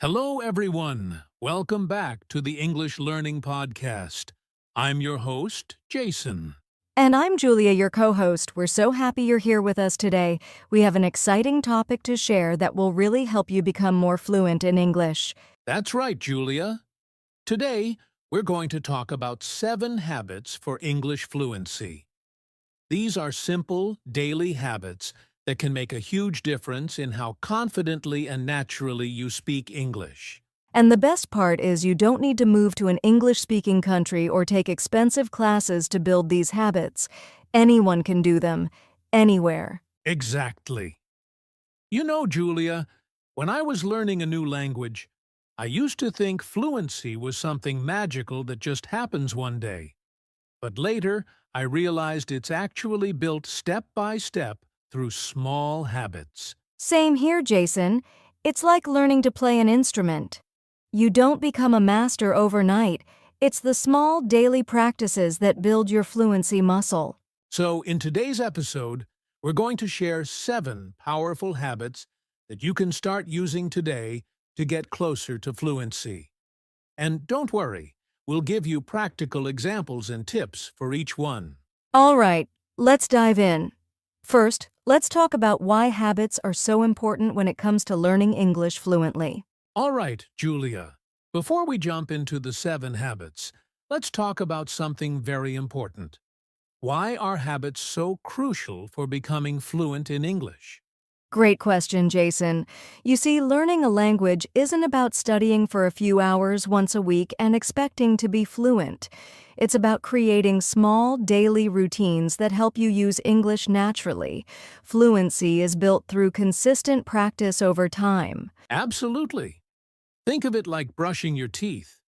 Hello, everyone. Welcome back to the English Learning Podcast. I'm your host, Jason. And I'm Julia, your co-host. We're so happy you're here with us today. We have an exciting topic to share that will really help you become more fluent in English. That's right, Julia. Today, we're going to talk about 7 habits for English fluency. These are simple, daily habits that can make a huge difference in how confidently and naturally you speak English. And the best part is you don't need to move to an English-speaking country or take expensive classes to build these habits. Anyone can do them, anywhere. Exactly. You know, Julia, when I was learning a new language, I used to think fluency was something magical that just happens one day. But later, I realized it's actually built step by step through small habits. Same here, Jason. It's like learning to play an instrument. You don't become a master overnight. It's the small daily practices that build your fluency muscle. So, in today's episode, we're going to share 7 powerful habits that you can start using today to get closer to fluency. And don't worry, we'll give you practical examples and tips for each one. All right, let's dive in. First, let's talk about why habits are so important when it comes to learning English fluently. All right, Julia. Before we jump into the 7 habits, let's talk about something very important. Why are habits so crucial for becoming fluent in English? Great question, Jason. You see, learning a language isn't about studying for a few hours once a week and expecting to be fluent. It's about creating small, daily routines that help you use English naturally. Fluency is built through consistent practice over time. Absolutely. Think of it like brushing your teeth.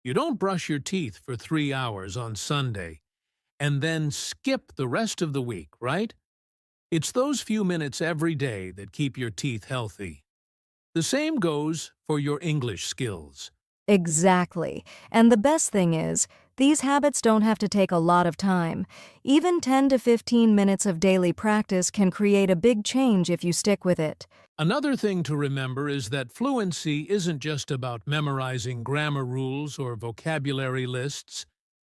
You don't brush your teeth for 3 hours on Sunday and then skip the rest of the week, right? It's those few minutes every day that keep your teeth healthy. The same goes for your English skills. Exactly. And the best thing is, these habits don't have to take a lot of time. Even 10 to 15 minutes of daily practice can create a big change if you stick with it. Another thing to remember is that fluency isn't just about memorizing grammar rules or vocabulary lists.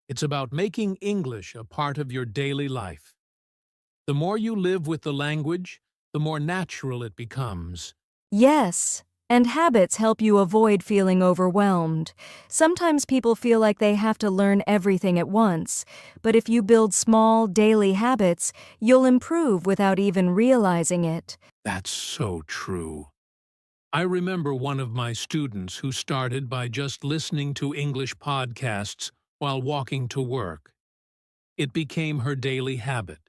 It's about making English a part of your daily life. The more you live with the language, the more natural it becomes. Yes, and habits help you avoid feeling overwhelmed. Sometimes people feel like they have to learn everything at once, but if you build small, daily habits, you'll improve without even realizing it. That's so true. I remember one of my students who started by just listening to English podcasts while walking to work. It became her daily habit.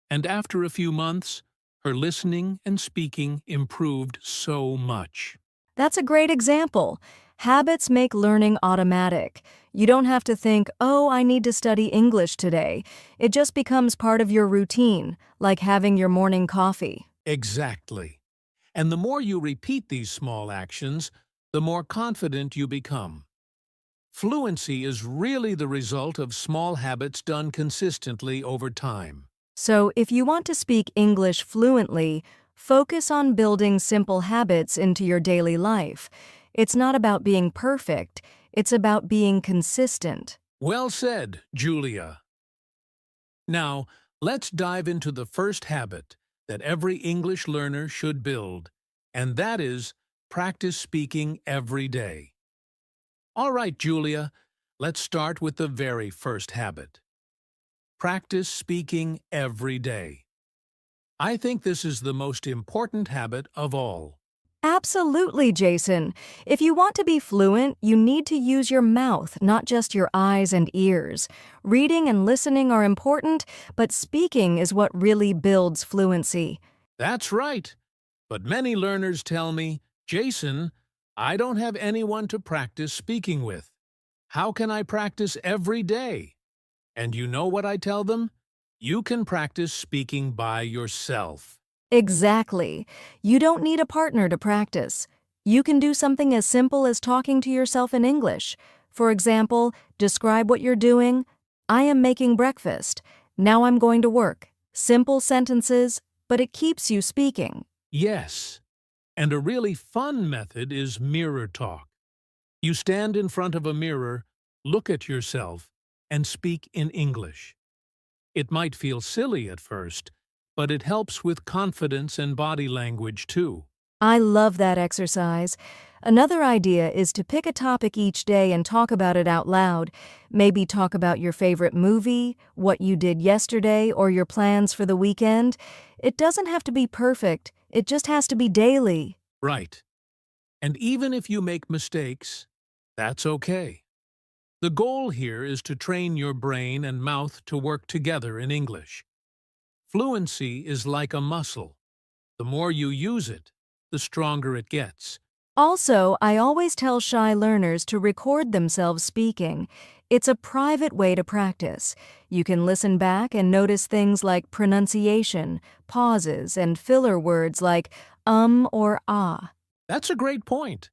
And after a few months, her listening and speaking improved so much. That's a great example. Habits make learning automatic. You don't have to think, oh, I need to study English today. It just becomes part of your routine, like having your morning coffee. Exactly. And the more you repeat these small actions, the more confident you become. Fluency is really the result of small habits done consistently over time. So, if you want to speak English fluently, focus on building simple habits into your daily life. It's not about being perfect, it's about being consistent. Well said, Julia. Now, let's dive into the first habit that every English learner should build, and that is practice speaking every day. All right, Julia, let's start with the very first habit. Practice speaking every day. I think this is the most important habit of all. Absolutely, Jason. If you want to be fluent, you need to use your mouth, not just your eyes and ears. Reading and listening are important, but speaking is what really builds fluency. That's right. But many learners tell me, Jason, I don't have anyone to practice speaking with. How can I practice every day? And you know what I tell them? You can practice speaking by yourself. Exactly. You don't need a partner to practice. You can do something as simple as talking to yourself in English. For example, describe what you're doing. I am making breakfast. Now I'm going to work. Simple sentences, but it keeps you speaking. Yes. And a really fun method is mirror talk. You stand in front of a mirror, look at yourself, and speak in English. It might feel silly at first, but it helps with confidence and body language too. I love that exercise. Another idea is to pick a topic each day and talk about it out loud. Maybe talk about your favorite movie, what you did yesterday, or your plans for the weekend. It doesn't have to be perfect, it just has to be daily. Right. And even if you make mistakes, that's okay. The goal here is to train your brain and mouth to work together in English. Fluency is like a muscle. The more you use it, the stronger it gets. Also, I always tell shy learners to record themselves speaking. It's a private way to practice. You can listen back and notice things like pronunciation, pauses, and filler words like or ah. That's a great point.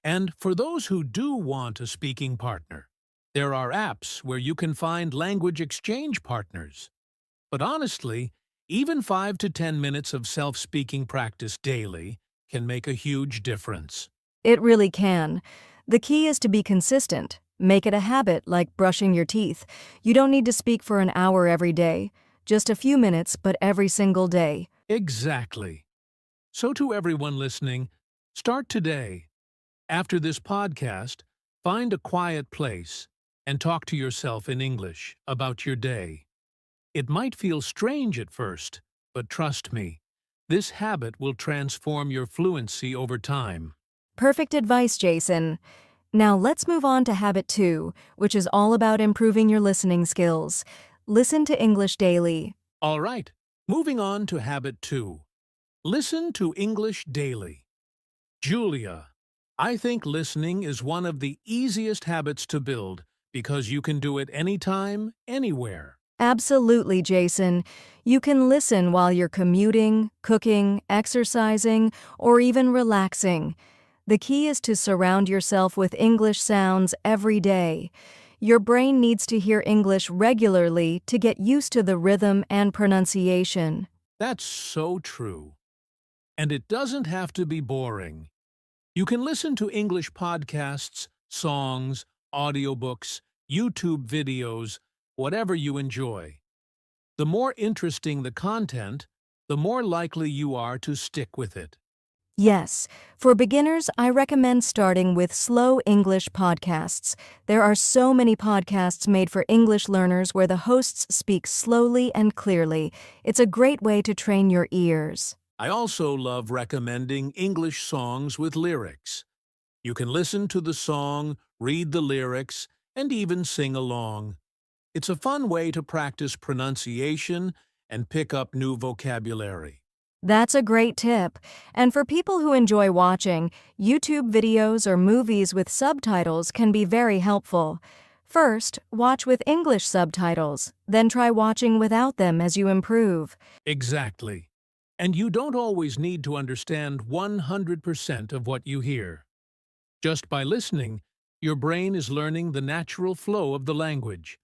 And for those who do want a speaking partner, there are apps where you can find language exchange partners. But honestly, even 5 to 10 minutes of self-speaking practice daily can make a huge difference. It really can. The key is to be consistent. Make it a habit like brushing your teeth. You don't need to speak for an hour every day. Just a few minutes, but every single day. Exactly. So to everyone listening, start today. After this podcast, find a quiet place and talk to yourself in English about your day. It might feel strange at first, but trust me, this habit will transform your fluency over time. Perfect advice, Jason. Now let's move on to habit 2, which is all about improving your listening skills. Listen to English daily. All right, moving on to habit 2. Listen to English daily. Julia, I think listening is one of the easiest habits to build because you can do it anytime, anywhere. Absolutely, Jason. You can listen while you're commuting, cooking, exercising, or even relaxing. The key is to surround yourself with English sounds every day. Your brain needs to hear English regularly to get used to the rhythm and pronunciation. That's so true. And it doesn't have to be boring. You can listen to English podcasts, songs, audiobooks, YouTube videos, whatever you enjoy. The more interesting the content, the more likely you are to stick with it. Yes, for beginners, I recommend starting with slow English podcasts. There are so many podcasts made for English learners where the hosts speak slowly and clearly. It's a great way to train your ears. I also love recommending English songs with lyrics. You can listen to the song, read the lyrics, and even sing along. It's a fun way to practice pronunciation and pick up new vocabulary. That's a great tip. And for people who enjoy watching, YouTube videos or movies with subtitles can be very helpful. First, watch with English subtitles, then try watching without them as you improve. Exactly. And you don't always need to understand 100% of what you hear. Just by listening, your brain is learning the natural flow of the language.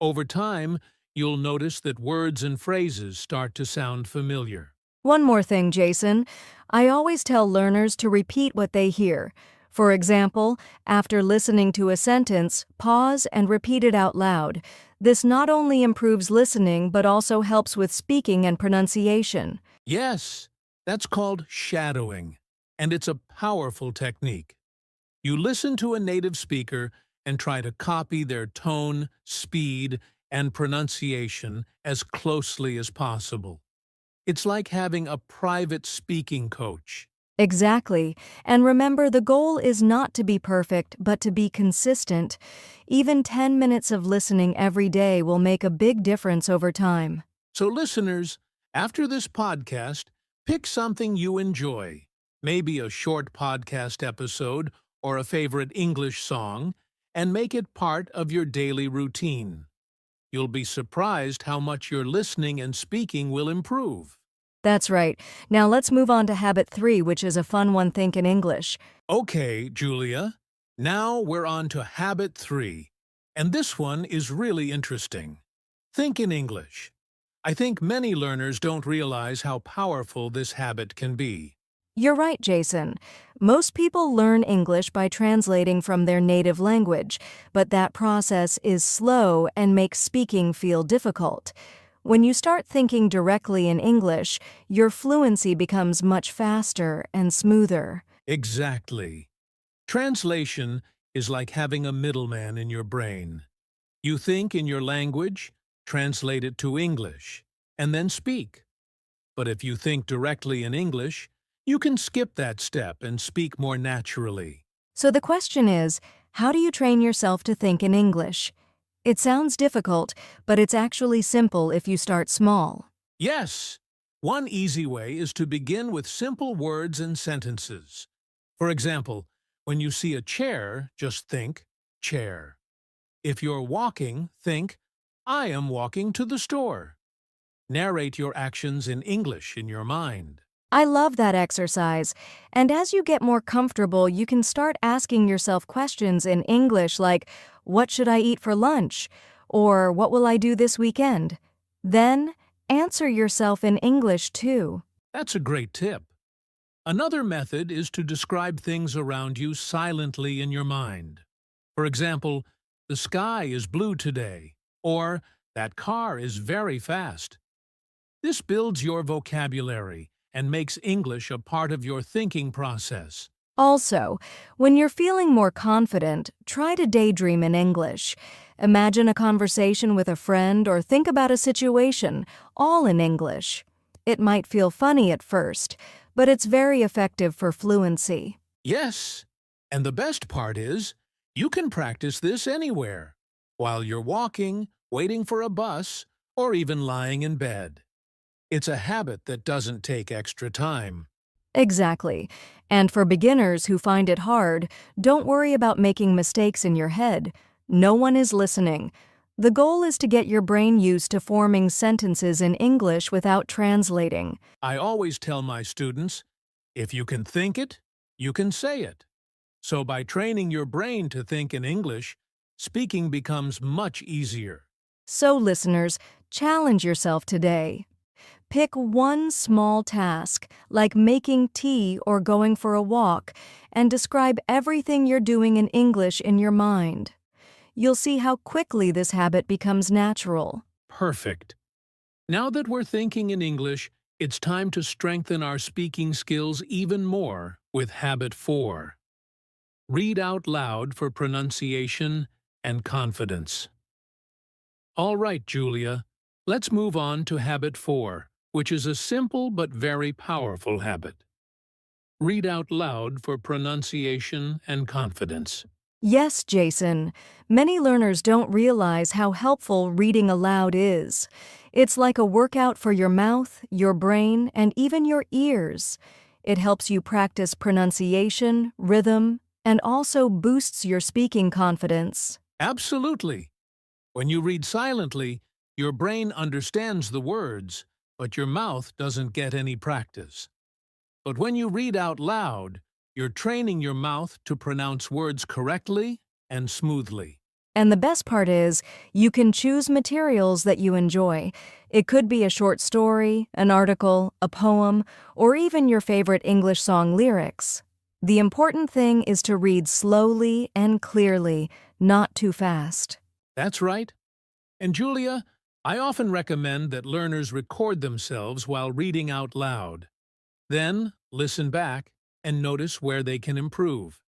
Over time, you'll notice that words and phrases start to sound familiar. One more thing, Jason. I always tell learners to repeat what they hear. For example, after listening to a sentence, pause and repeat it out loud. This not only improves listening but also helps with speaking and pronunciation. Yes, that's called shadowing, and it's a powerful technique. You listen to a native speaker and try to copy their tone, speed, and pronunciation as closely as possible. It's like having a private speaking coach. Exactly. And remember, the goal is not to be perfect, but to be consistent. Even 10 minutes of listening every day will make a big difference over time. So listeners, after this podcast, pick something you enjoy, maybe a short podcast episode or a favorite English song, and make it part of your daily routine. You'll be surprised how much your listening and speaking will improve. That's right. Now let's move on to habit 3, which is a fun one, think in English. Okay, Julia. Now we're on to habit 3, and this one is really interesting. Think in English. I think many learners don't realize how powerful this habit can be. You're right, Jason. Most people learn English by translating from their native language, but that process is slow and makes speaking feel difficult. When you start thinking directly in English, your fluency becomes much faster and smoother. Exactly. Translation is like having a middleman in your brain. You think in your language, translate it to English, and then speak. But if you think directly in English, you can skip that step and speak more naturally. So the question is, how do you train yourself to think in English? It sounds difficult, but it's actually simple if you start small. Yes, one easy way is to begin with simple words and sentences. For example, when you see a chair, just think, chair. If you're walking, think, I am walking to the store. Narrate your actions in English in your mind. I love that exercise. And as you get more comfortable, you can start asking yourself questions in English like, what should I eat for lunch? Or what will I do this weekend? Then, answer yourself in English too. That's a great tip. Another method is to describe things around you silently in your mind. For example, the sky is blue today, or that car is very fast. This builds your vocabulary and makes English a part of your thinking process. Also, when you're feeling more confident, try to daydream in English. Imagine a conversation with a friend or think about a situation, all in English. It might feel funny at first, but it's very effective for fluency. Yes, and the best part is, you can practice this anywhere, while you're walking, waiting for a bus, or even lying in bed. It's a habit that doesn't take extra time. Exactly. And for beginners who find it hard, don't worry about making mistakes in your head. No one is listening. The goal is to get your brain used to forming sentences in English without translating. I always tell my students, if you can think it, you can say it. So by training your brain to think in English, speaking becomes much easier. So, listeners, challenge yourself today. Pick one small task, like making tea or going for a walk, and describe everything you're doing in English in your mind. You'll see how quickly this habit becomes natural. Perfect. Now that we're thinking in English, it's time to strengthen our speaking skills even more with Habit 4. Read out loud for pronunciation and confidence. All right, Julia, let's move on to Habit 4, which is a simple but very powerful habit. Read out loud for pronunciation and confidence. Yes, Jason. Many learners don't realize how helpful reading aloud is. It's like a workout for your mouth, your brain, and even your ears. It helps you practice pronunciation, rhythm, and also boosts your speaking confidence. Absolutely. When you read silently, your brain understands the words, but your mouth doesn't get any practice. But when you read out loud, you're training your mouth to pronounce words correctly and smoothly. And the best part is, you can choose materials that you enjoy. It could be a short story, an article, a poem, or even your favorite English song lyrics. The important thing is to read slowly and clearly, not too fast. That's right. And Julia, I often recommend that learners record themselves while reading out loud. Then, listen back and notice where they can improve.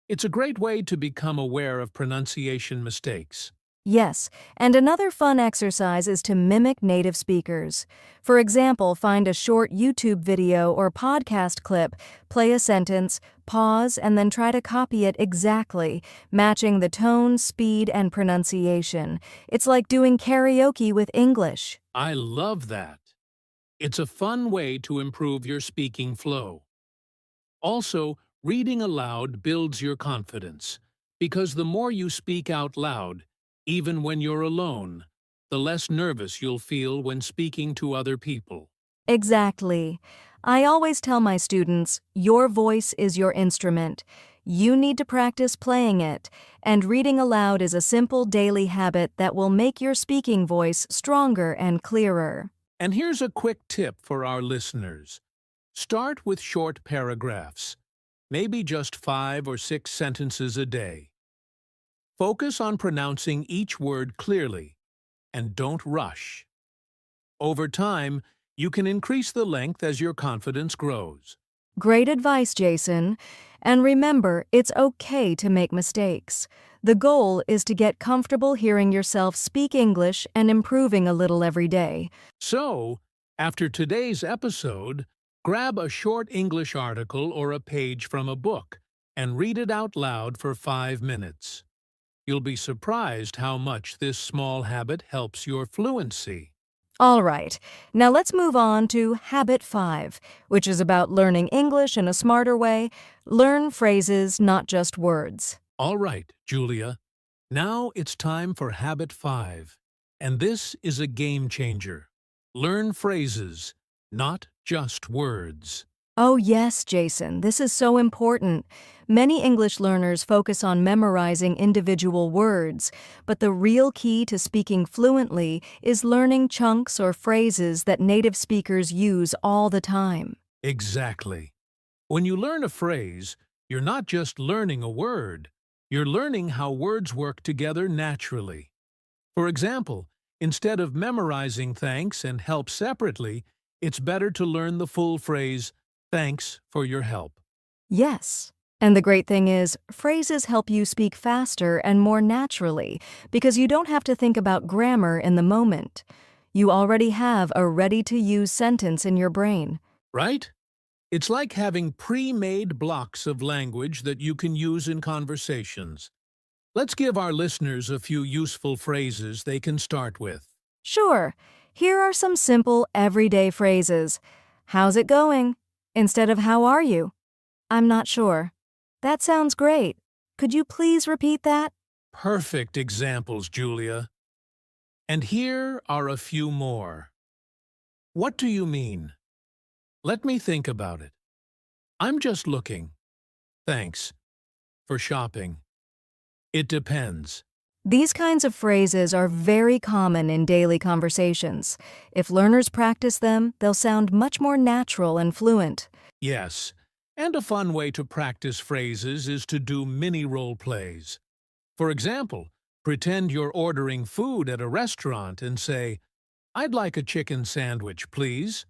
It's a great way to become aware of pronunciation mistakes. Yes, and another fun exercise is to mimic native speakers. For example, find a short YouTube video or podcast clip, play a sentence, pause, and then try to copy it exactly, matching the tone, speed, and pronunciation. It's like doing karaoke with English. I love that. It's a fun way to improve your speaking flow. Also, reading aloud builds your confidence, because the more you speak out loud, even when you're alone, the less nervous you'll feel when speaking to other people. Exactly. I always tell my students, your voice is your instrument. You need to practice playing it, and reading aloud is a simple daily habit that will make your speaking voice stronger and clearer. And here's a quick tip for our listeners. Start with short paragraphs, maybe just 5 or 6 sentences a day. Focus on pronouncing each word clearly, and don't rush. Over time, you can increase the length as your confidence grows. Great advice, Jason. And remember, it's okay to make mistakes. The goal is to get comfortable hearing yourself speak English and improving a little every day. So, after today's episode, grab a short English article or a page from a book and read it out loud for 5 minutes. You'll be surprised how much this small habit helps your fluency. All right, now let's move on to Habit 5, which is about learning English in a smarter way. Learn phrases, not just words. All right, Julia. Now it's time for Habit 5, and this is a game changer. Learn phrases, not just words. Oh yes, Jason, this is so important. Many English learners focus on memorizing individual words, but the real key to speaking fluently is learning chunks or phrases that native speakers use all the time. Exactly. When you learn a phrase, you're not just learning a word. You're learning how words work together naturally. For example, instead of memorizing thanks and help separately, it's better to learn the full phrase, "Thanks for your help." Yes. And the great thing is, phrases help you speak faster and more naturally because you don't have to think about grammar in the moment. You already have a ready-to-use sentence in your brain. Right? It's like having pre-made blocks of language that you can use in conversations. Let's give our listeners a few useful phrases they can start with. Sure, here are some simple, everyday phrases. How's it going? Instead of how are you? I'm not sure. That sounds great. Could you please repeat that? Perfect examples, Julia. And here are a few more. What do you mean? Let me think about it. I'm just looking. Thanks. For shopping. It depends. These kinds of phrases are very common in daily conversations. If learners practice them, they'll sound much more natural and fluent. Yes, and a fun way to practice phrases is to do mini role plays. For example, pretend you're ordering food at a restaurant and say, "I'd like a chicken sandwich, please."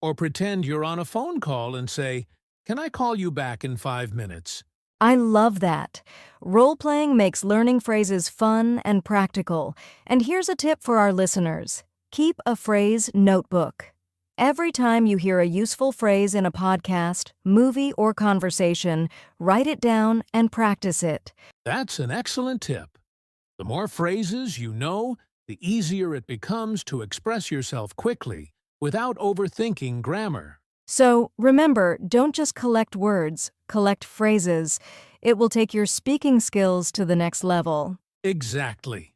Or pretend you're on a phone call and say, "Can I call you back in 5 minutes?" I love that. Role-playing makes learning phrases fun and practical. And here's a tip for our listeners. Keep a phrase notebook. Every time you hear a useful phrase in a podcast, movie, or conversation, write it down and practice it. That's an excellent tip. The more phrases you know, the easier it becomes to express yourself quickly without overthinking grammar. So, remember, don't just collect words, collect phrases. It will take your speaking skills to the next level. Exactly.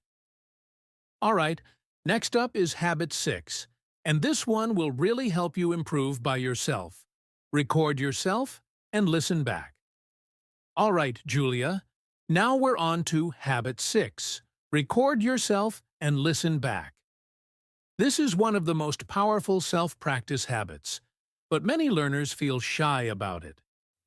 All right, next up is Habit 6, and this one will really help you improve by yourself. Record yourself and listen back. All right, Julia, now we're on to Habit 6. Record yourself and listen back. This is one of the most powerful self-practice habits, but many learners feel shy about it.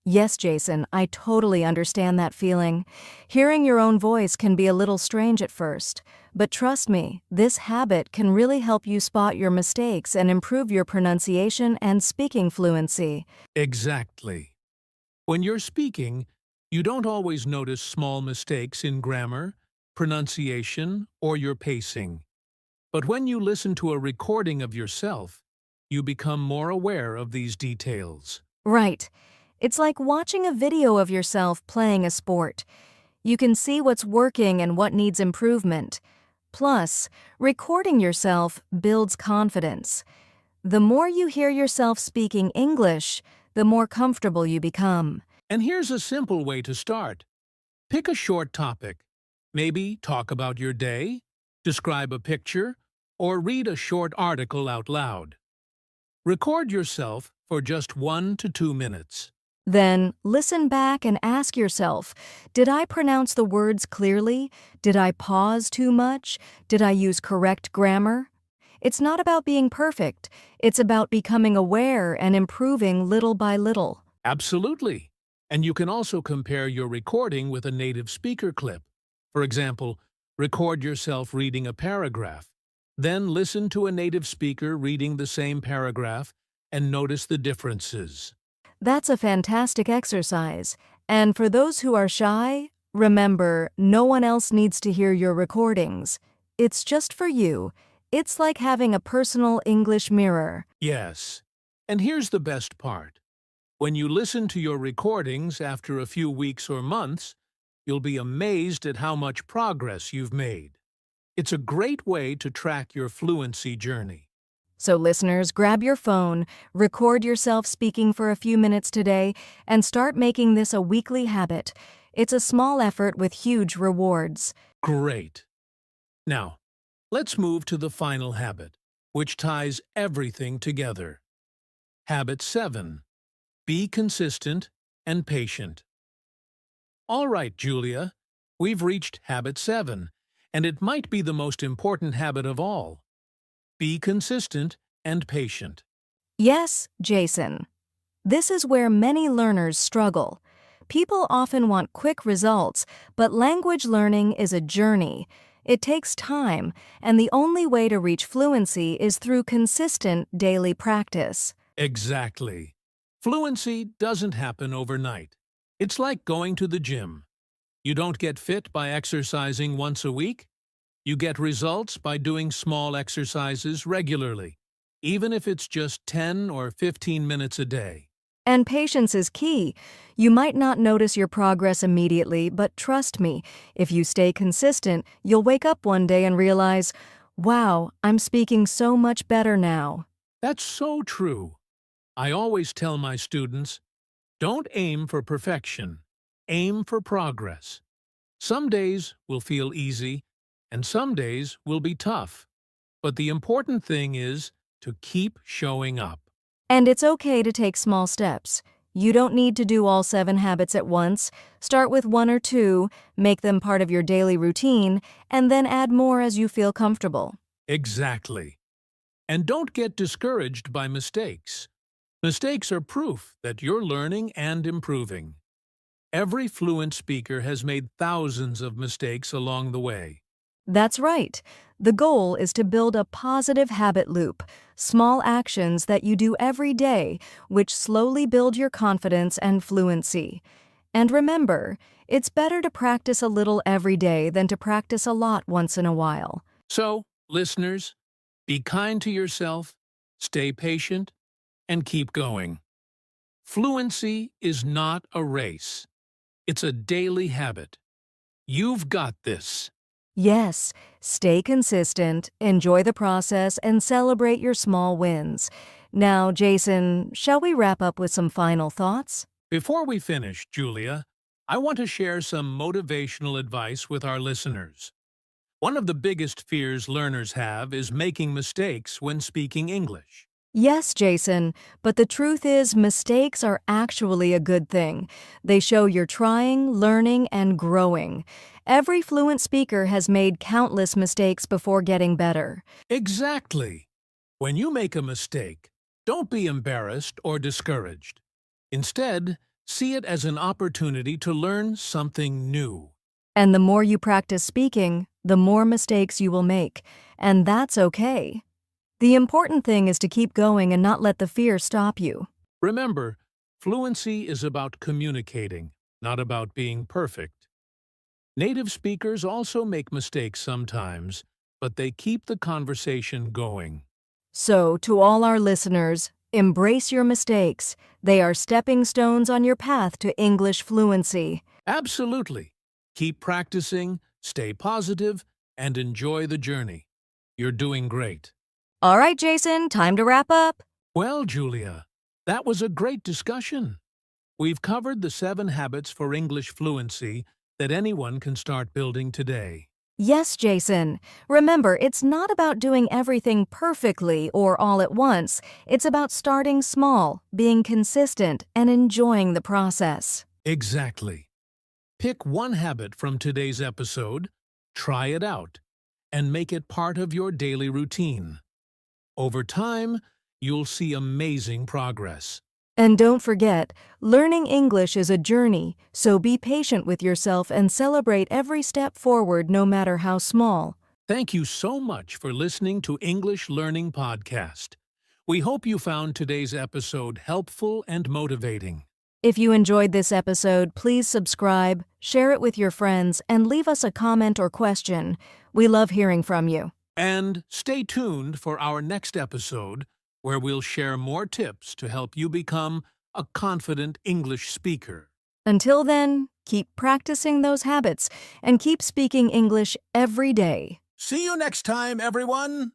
Yes, Jason, I totally understand that feeling. Hearing your own voice can be a little strange at first, but trust me, this habit can really help you spot your mistakes and improve your pronunciation and speaking fluency. Exactly. When you're speaking, you don't always notice small mistakes in grammar, pronunciation, or your pacing. But when you listen to a recording of yourself, you become more aware of these details. Right. It's like watching a video of yourself playing a sport. You can see what's working and what needs improvement. Plus, recording yourself builds confidence. The more you hear yourself speaking English, the more comfortable you become. And here's a simple way to start. Pick a short topic. Maybe talk about your day, describe a picture, or read a short article out loud. Record yourself for just 1 to 2 minutes. Then, listen back and ask yourself, did I pronounce the words clearly? Did I pause too much? Did I use correct grammar? It's not about being perfect. It's about becoming aware and improving little by little. Absolutely. And you can also compare your recording with a native speaker clip. For example, record yourself reading a paragraph. Then listen to a native speaker reading the same paragraph and notice the differences. That's a fantastic exercise. And for those who are shy, remember, no one else needs to hear your recordings. It's just for you. It's like having a personal English mirror. Yes. And here's the best part. When you listen to your recordings after a few weeks or months, you'll be amazed at how much progress you've made. It's a great way to track your fluency journey. So listeners, grab your phone, record yourself speaking for a few minutes today, and start making this a weekly habit. It's a small effort with huge rewards. Great. Now, let's move to the final habit, which ties everything together. Habit 7. Be consistent and patient. All right, Julia, we've reached habit 7, and it might be the most important habit of all. Be consistent and patient. Yes, Jason. This is where many learners struggle. People often want quick results, but language learning is a journey. It takes time, and the only way to reach fluency is through consistent daily practice. Exactly. Fluency doesn't happen overnight. It's like going to the gym. You don't get fit by exercising once a week. You get results by doing small exercises regularly, even if it's just 10 or 15 minutes a day. And patience is key. You might not notice your progress immediately, but trust me, if you stay consistent, you'll wake up one day and realize, wow, I'm speaking so much better now. That's so true. I always tell my students, don't aim for perfection, aim for progress. Some days will feel easy, and some days will be tough. But the important thing is to keep showing up. And it's okay to take small steps. You don't need to do all 7 habits at once. Start with 1 or 2, make them part of your daily routine, and then add more as you feel comfortable. Exactly. And don't get discouraged by mistakes. Mistakes are proof that you're learning and improving. Every fluent speaker has made thousands of mistakes along the way. That's right. The goal is to build a positive habit loop, small actions that you do every day, which slowly build your confidence and fluency. And remember, it's better to practice a little every day than to practice a lot once in a while. So, listeners, be kind to yourself, stay patient, and keep going. Fluency is not a race. It's a daily habit. You've got this. Yes, stay consistent, enjoy the process, and celebrate your small wins. Now, Jason, shall we wrap up with some final thoughts? Before we finish, Julia, I want to share some motivational advice with our listeners. One of the biggest fears learners have is making mistakes when speaking English. Yes, Jason, but the truth is mistakes are actually a good thing. They show you're trying, learning, and growing. Every fluent speaker has made countless mistakes before getting better. Exactly. When you make a mistake, don't be embarrassed or discouraged. Instead, see it as an opportunity to learn something new. And the more you practice speaking, the more mistakes you will make. And that's okay. The important thing is to keep going and not let the fear stop you. Remember, fluency is about communicating, not about being perfect. Native speakers also make mistakes sometimes, but they keep the conversation going. So, to all our listeners, embrace your mistakes. They are stepping stones on your path to English fluency. Absolutely. Keep practicing, stay positive, and enjoy the journey. You're doing great. All right, Jason, time to wrap up. Well, Julia, that was a great discussion. We've covered the 7 habits for English fluency that anyone can start building today. Yes, Jason. Remember, it's not about doing everything perfectly or all at once. It's about starting small, being consistent, and enjoying the process. Exactly. Pick one habit from today's episode, try it out, and make it part of your daily routine. Over time, you'll see amazing progress. And don't forget, learning English is a journey, so be patient with yourself and celebrate every step forward no matter how small. Thank you so much for listening to English Learning Podcast. We hope you found today's episode helpful and motivating. If you enjoyed this episode, please subscribe, share it with your friends, and leave us a comment or question. We love hearing from you. And stay tuned for our next episode, where we'll share more tips to help you become a confident English speaker. Until then, keep practicing those habits and keep speaking English every day. See you next time, everyone!